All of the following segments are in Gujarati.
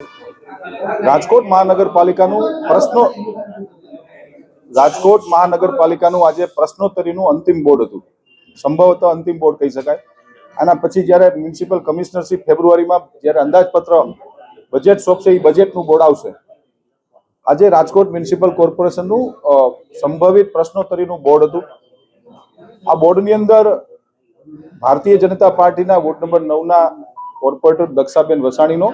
રાજકોટ મહાનગરપાલિકાનું આજે પ્રશ્નોત્તરીનું અંતિમ બોર્ડ હતું, સંભવતઃ અંતિમ બોર્ડ કહી શકાય. આના પછી જ્યારે મ્યુનિસિપલ કમિશનરશીપ ફેબ્રુઆરીમાં જ્યારે અંદાજપત્ર બજેટ સોંપશે એ બજેટનું બોર્ડ આવશે. આજે રાજકોટ મ્યુનિસિપલ કોર્પોરેશનનું સંભવિત પ્રશ્નોત્તરીનું બોર્ડ હતું. આ બોર્ડની અંદર ભારતીય જનતા પાર્ટીના વોર્ડ નંબર 9ના કોર્પોરેટર દક્ષાબેન વસાણીનો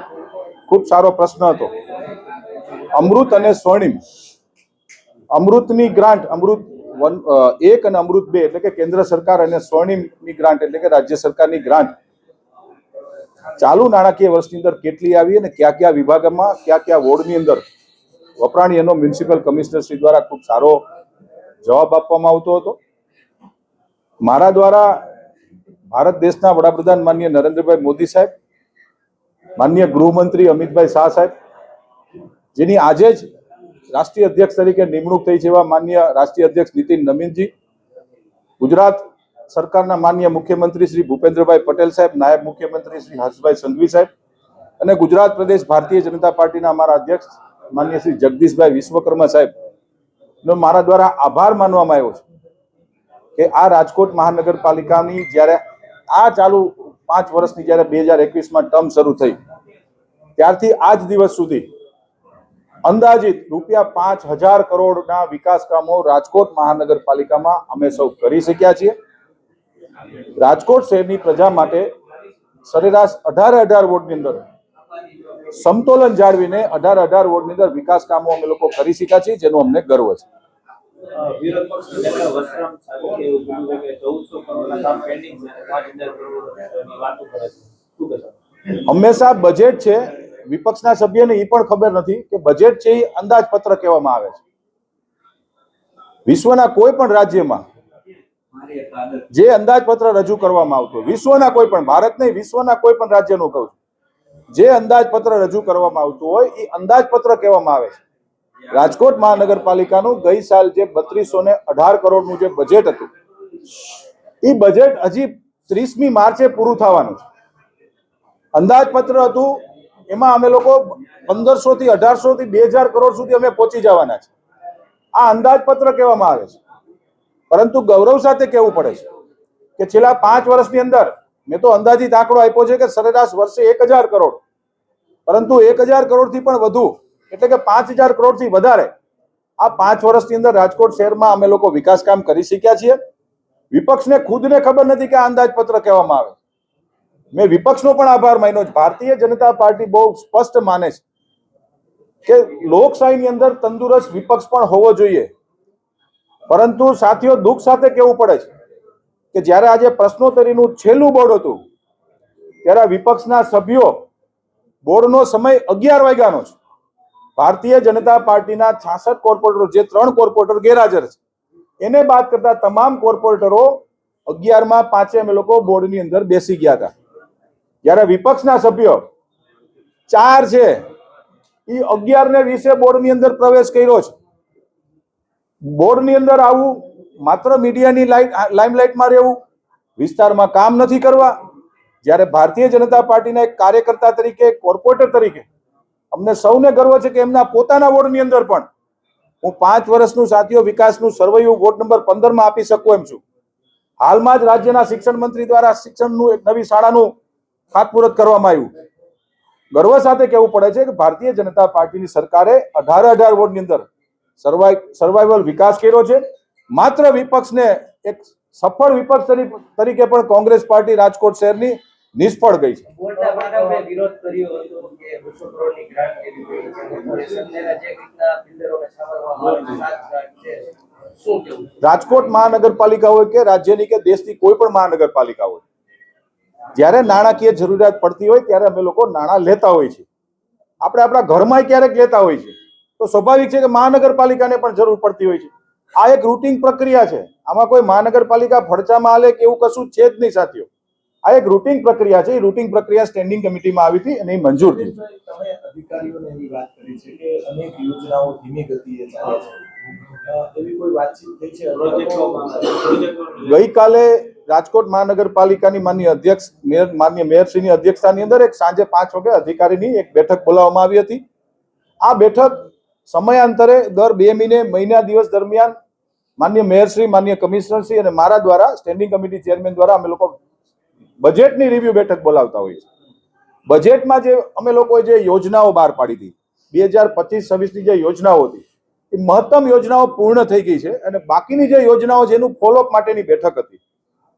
ખૂબ સારો પ્રશ્ન હતો. અમૃત અને સ્વર્ણિમ, અમૃતની ગ્રાન્ટ, અમૃત 1 અને અમૃત 2 એટલે કે કેન્દ્ર સરકાર અને સ્વર્ણિમની ગ્રાન્ટ એટલે કે રાજ્ય સરકારની ગ્રાન્ટ ચાલુ નાણાકીય વર્ષની અંદર કેટલી આવી અને કયા કયા વિભાગમાં કયા કયા વોર્ડની અંદર વપરાણી એનો મ્યુનિસિપલ કમિશનરશ્રી દ્વારા ખૂબ સારો જવાબ આપવામાં આવતો હતો. મારા દ્વારા ભારત દેશના વડાપ્રધાન માનનીય નરેન્દ્રભાઈ મોદી સાહેબ, માનનીય ગૃહમંત્રી અમિતભાઈ શાહ સાહેબ, જેની આજે જ રાષ્ટ્રીય અધ્યક્ષ તરીકે નિમણૂક થઈ છે એવા માનનીય રાષ્ટ્રીય અધ્યક્ષ નીતિન નવીનજી, ગુજરાત સરકારના માનનીય મુખ્યમંત્રી શ્રી ભૂપેન્દ્રભાઈ પટેલ સાહેબ, નાયબ મુખ્યમંત્રી શ્રી હર્ષભાઈ સંઘવી સાહેબ અને ગુજરાત પ્રદેશ ભારતીય જનતા પાર્ટીના અમારા અધ્યક્ષ માનનીય શ્રી જગદીશભાઈ વિશ્વકર્મા સાહેબનો મારા દ્વારા આભાર માનવામાં આવ્યો છે કે આ રાજકોટ મહાનગરપાલિકાની જ્યારે આ ચાલુ 5 વર્ષની જ્યારે 2021માં ટર્મ શરૂ થઈ ત્યારથી આજ દિવસ સુધી અંદાજિત ₹5,000 કરોડના વિકાસ કામો રાજકોટ મહાનગરપાલિકામાં અમે સૌ કરી શક્યા છીએ. રાજકોટ શહેરની પ્રજા માટે સરેરાશ 18 વોર્ડની અંદર સમતોલન જાળવીને 18 વોર્ડની અંદર વિકાસ કામો અમે લોકો કરી શક્યા છીએ, જેનો અમને ગર્વ છે. હંમેશા બજેટ છે, વિપક્ષના સભ્યને એ પણ ખબર નથી કે બજેટ છે એ અંદાજપત્ર કહેવામાં આવે છે. વિશ્વના કોઈ પણ રાજ્યમાં જે અંદાજપત્ર રજૂ કરવામાં આવતું, વિશ્વના કોઈ પણ, ભારત નહીં વિશ્વના કોઈ પણ રાજ્યનું કહું, જે અંદાજપત્ર રજૂ કરવામાં આવતું હોય એ અંદાજપત્ર કહેવામાં આવે છે. રાજકોટ મહાનગરપાલિકાનું ગઈ સાલ જે 3218 કરોડનું જે બજેટ હતું એ બજેટ હજી 30મી માર્ચે પૂરું થવાનું છે. અંદાજપત્ર હતું એમાં અમે લોકો 1500 થી 1800 થી 2000 કરોડ સુધી અમે પહોંચી જવાના છે. આ અંદાજપત્ર કહેવામાં આવે છે. પરંતુ ગૌરવ સાથે કહેવું પડે છે કે છેલ્લા 5 વર્ષની અંદર મેં તો અંદાજિત આંકડો આપ્યો છે કે સરેરાશ વર્ષે 1000 કરોડ, પરંતુ 1000 કરોડથી પણ વધુ એટલે કે 5000 કરોડથી વધારે આ 5 વર્ષની અંદર રાજકોટ શહેરમાં અમે લોકો વિકાસ કામ કરી શક્યા છીએ. વિપક્ષને ખુદને ખબર નથી કે આ અંદાજપત્ર કહેવામાં આવે. મેં વિપક્ષનો પણ આભાર માન્યો છે. ભારતીય જનતા પાર્ટી બહુ સ્પષ્ટ માને છે કે લોકશાહીની અંદર તંદુરસ્ત વિપક્ષ પણ હોવો જોઈએ. પરંતુ સાથીઓ, દુઃખ સાથે કહેવું પડે છે કે જ્યારે આજે પ્રશ્નોત્તરીનું છેલ્લું બોર્ડ હતું ત્યારે વિપક્ષના સભ્યો બોર્ડનો સમય 11 વાગ્યાનો છે. ભારતીય જનતા પાર્ટીના 66 કોર્પોરેટરો, જે 3 કોર્પોરેટર ગેરહાજર છે, એને બાદ કરતા તમામ કોર્પોરેટરો 11:05 અમે લોકો બોર્ડની અંદર બેસી ગયા હતા. જ્યારે વિપક્ષના સભ્યો 4 છે એ 11:20 બોર્ડની અંદર પ્રવેશ કર્યો છે. બોર્ડની અંદર આવું માત્ર મીડિયાની લાઇમલાઇટમાં રહેવું, વિસ્તારમાં કામ નથી કરવા. જ્યારે ભારતીય જનતા પાર્ટીના એક કાર્યકર્તા તરીકે, કોર્પોરેટર તરીકે અમને સૌને ગર્વ છે કે એમના પોતાના વોર્ડની અંદર પણ હું 5 વર્ષનું સાથીઓ વિકાસનું સર્વેયું વોર્ડ નંબર 15માં આપી શકું એમ છું. હાલમાં જ રાજ્યના શિક્ષણ મંત્રી દ્વારા શિક્ષણનું એક નવી શાળાનું ખાતમુહૂર્ત કરવામાં આવ્યું. ગર્વ સાથે કહેવું પડે છે કે ભારતીય જનતા પાર્ટીની સરકારે 18 વોર્ડની અંદર સર્વાઈવલ વિકાસ કર્યો છે. માત્ર વિપક્ષને, એક સફળ વિપક્ષ તરીકે પણ કોંગ્રેસ પાર્ટી રાજકોટ શહેરની નિષ્ફળ ગઈ છે. રાજકોટ મહાનગરપાલિકા હોય કે રાજ્યની કે દેશની કોઈ પણ મહાનગરપાલિકા હોય, જ્યારે નાણાકીય જરૂરિયાત પડતી હોય ત્યારે અમે લોકો નાણાં લેતા હોય છે. આપણે આપણા ઘરમાં ક્યારેક લેતા હોય છે, તો સ્વાભાવિક છે કે મહાનગરપાલિકાને પણ જરૂર પડતી હોય છે. આ એક રૂટીન પ્રક્રિયા છે. આમાં કોઈ મહાનગરપાલિકા ફડચામાં હાલે કે એવું કશું છે જ નહીં સાથીઓ. આ એક રૂટીન પ્રક્રિયા છે. એ રૂટીન પ્રક્રિયા સ્ટેન્ડિંગ કમિટીમાં આવી હતી અને એ મંજૂર થઈ. તમે અધિકારીઓને એવી વાત કરી છે કે અનેક યોજનાઓ ધીમી ગતિએ ચાલે છે, એવી કોઈ વાતચીત થઈ છે? ગઈકાલે રાજકોટ મહાનગરપાલિકાની માનનીય અધ્યક્ષ માનનીય મેયરશ્રીની અધ્યક્ષતાની અંદર એક સાંજે 5 વાગે અધિકારીની એક બેઠક બોલાવવામાં આવી હતી. આ બેઠક સમયાંતરે દર 2 મહિના દિવસ દરમિયાન માનનીય મેયરશ્રી, માનનીય કમિશનરશ્રી અને મારા દ્વારા સ્ટેન્ડિંગ કમિટી ચેરમેન દ્વારા અમે લોકો બજેટની રિવ્યુ બેઠક બોલાવતા હોઈએ છીએ. બજેટમાં જે અમે લોકોએ જે યોજનાઓ બહાર પાડી હતી 2025-26ની જે યોજનાઓ હતી એ મહત્તમ યોજનાઓ પૂર્ણ થઈ ગઈ છે અને બાકીની જે યોજનાઓ જેનું ફોલોઅપ માટેની બેઠક હતી.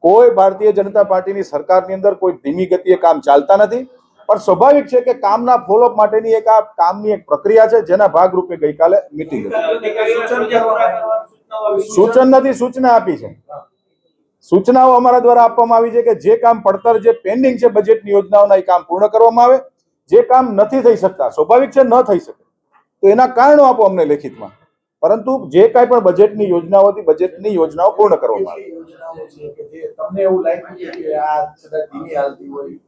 કોઈ ભારતીય જનતા પાર્ટીની સરકારની અંદર કોઈ ધીમી ગતિએ કામ ચાલતા નથી, પણ સ્વાભાવિક છે કે કામના ફોલોઅપ માટેની એક આ કામની એક પ્રક્રિયા છે, જેના ભાગરૂપે ગઈકાલે મીટિંગ હતી. સૂચન નથી, સૂચના આપી છે. સૂચનાઓ અમારા દ્વારા આપવામાં આવી છે કે જે કામ પડતર જે પેન્ડિંગ છે બજેટની યોજનાઓના એ કામ પૂર્ણ કરવામાં આવે. જે કામ નથી થઈ શકતા, સ્વાભાવિક છે ન થઈ શકે, તો એના કારણો આપો અમને લેખિતમાં, પરંતુ જે કાંઈ પણ બજેટની યોજનાઓ હતી બજેટની યોજનાઓ પૂર્ણ કરવામાં આવે.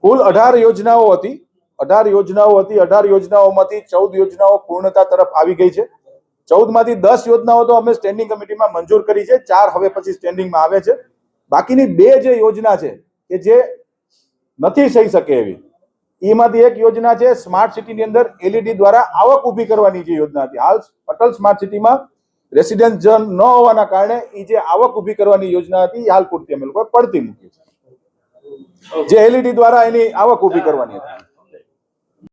કુલ 18 યોજનાઓ હતી. 18 યોજનાઓ હતી. 18 યોજનાઓમાંથી 14 યોજનાઓ પૂર્ણતા તરફ આવી ગઈ છે. 14 માંથી 10 યોજનાઓ તો અમે સ્ટેન્ડિંગ કમિટીમાં મંજૂર કરી છે. 4 હવે પછી સ્ટેન્ડિંગમાં આવે છે. બાકીની 2 જે યોજના છે કે જે નથી થઈ શકે એવી, એમાંથી એક યોજના છે સ્માર્ટ સિટીની અંદર LED દ્વારા આવક ઊભી કરવાની જે યોજના હતી. હાલ અટલ સ્માર્ટ સિટીમાં રેસિડેન્સ ઝોન ન હોવાના કારણે એ જે આવક ઊભી કરવાની યોજના હતી એ હાલ પૂરતી અમે લોકો પડતી મૂકી છે, જે LED દ્વારા એની આવક ઊભી કરવાની હતી.